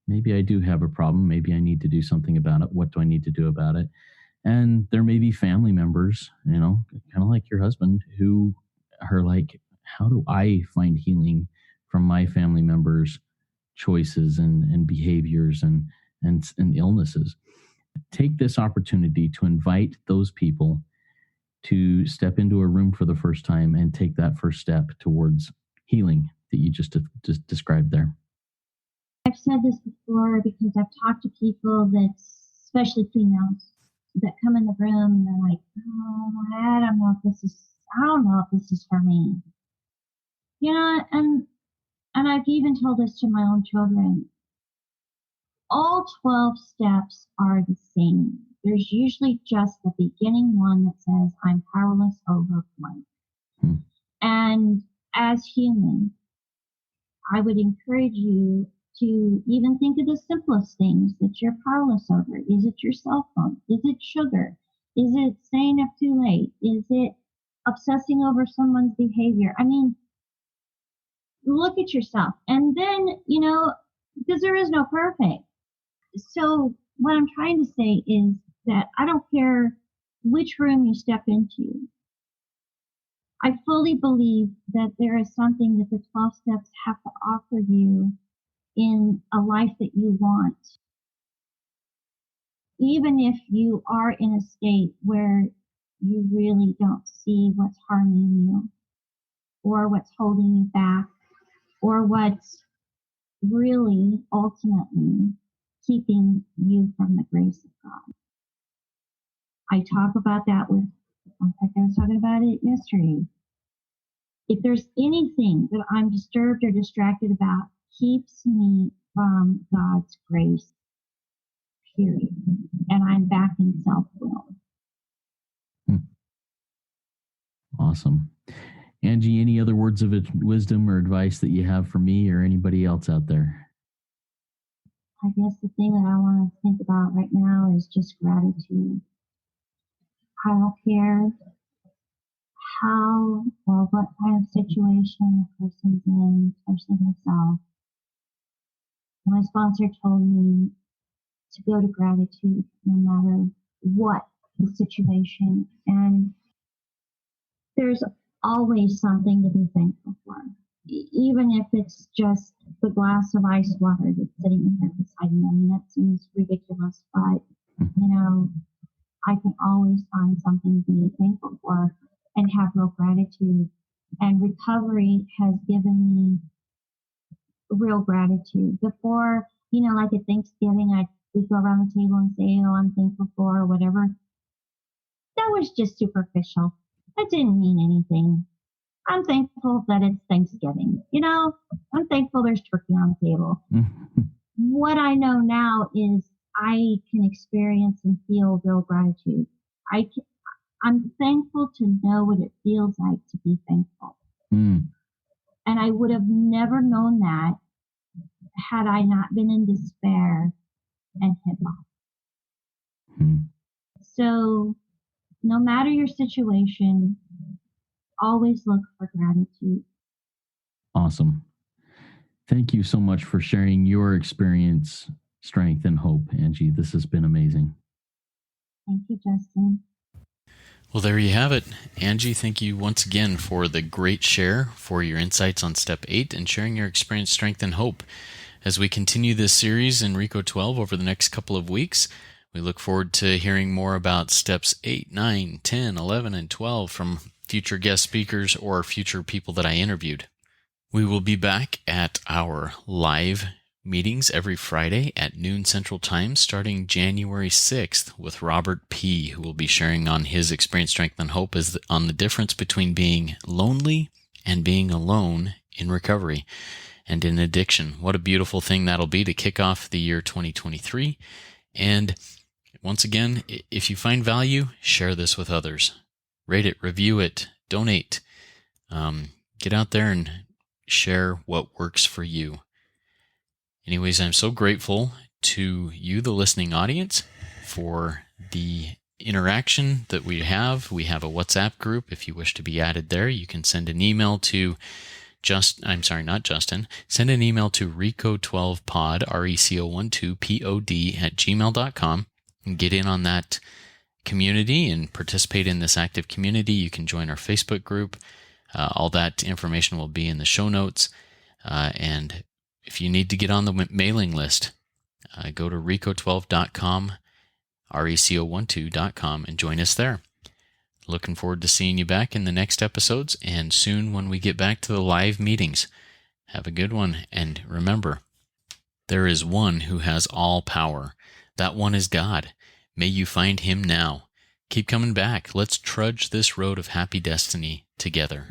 maybe I do have a problem. Maybe I need to do something about it. What do I need to do about it? And there may be family members, kind of like your husband, who are like, how do I find healing from my family members' choices and behaviors and illnesses? Take this opportunity to invite those people to step into a room for the first time and take that first step towards healing that you just described there. I've said this before because I've talked to people especially females, that come in the room and they're like, oh, I don't know if this is for me. And I've even told this to my own children. All 12 steps are the same. There's usually just the beginning one that says, I'm powerless over blank. And as human, I would encourage you to even think of the simplest things that you're powerless over. Is it your cell phone? Is it sugar? Is it staying up too late? Is it obsessing over someone's behavior? I mean, look at yourself. And then, because there is no perfect. So what I'm trying to say is that I don't care which room you step into. I fully believe that there is something that the 12 steps have to offer you in a life that you want. Even if you are in a state where you really don't see what's harming you or what's holding you back or what's really ultimately keeping you from the grace of God. I talk about that in fact, I was talking about it yesterday. If there's anything that I'm disturbed or distracted about, keeps me from God's grace, period. And I'm back in self-will. Awesome. Angie, any other words of wisdom or advice that you have for me or anybody else out there? I guess the thing that I want to think about right now is just gratitude. I don't care how or what kind of situation a person's in, especially myself. My sponsor told me to go to gratitude no matter what the situation. And there's always something to be thankful for, even if it's just the glass of ice water that's sitting here beside me. I mean, that seems ridiculous, but I can always find something to be thankful for and have real gratitude. And recovery has given me real gratitude. Before, like at Thanksgiving, we'd go around the table and say, oh, I'm thankful for whatever. That was just superficial. That didn't mean anything. I'm thankful that it's Thanksgiving. I'm thankful there's turkey on the table. What I know now is I can experience and feel real gratitude. I'm thankful to know what it feels like to be thankful. And I would have never known that had I not been in despair and hit off. So no matter your situation, always look for gratitude. Awesome. Thank you so much for sharing your experience, strength, and hope, Angie. This has been amazing. Thank you, Justin. Well, there you have it. Angie, thank you once again for the great share, for your insights on Step 8, and sharing your experience, strength, and hope. As we continue this series in RECO12 over the next couple of weeks, we look forward to hearing more about Steps 8, 9, 10, 11, and 12 from future guest speakers or future people that I interviewed. We will be back at our live meetings every Friday at noon Central Time starting January 6th with Robert P., who will be sharing on his experience, strength, and hope on the difference between being lonely and being alone in recovery and in addiction. What a beautiful thing that'll be to kick off the year 2023. And once again, if you find value, share this with others. Rate it, review it, donate. Get out there and share what works for you. Anyways, I'm so grateful to you, the listening audience, for the interaction that we have. We have a WhatsApp group. If you wish to be added there, you can send an email to send an email to RECO12pod, RECO12pod @gmail.com, and get in on that community and participate in this active community. You can join our Facebook group. All that information will be in the show notes. And if you need to get on the mailing list, go to RECO12.com, RECO12.com, and join us there. Looking forward to seeing you back in the next episodes and soon when we get back to the live meetings. Have a good one. And remember, there is one who has all power. That one is God. May you find him now. Keep coming back. Let's trudge this road of happy destiny together.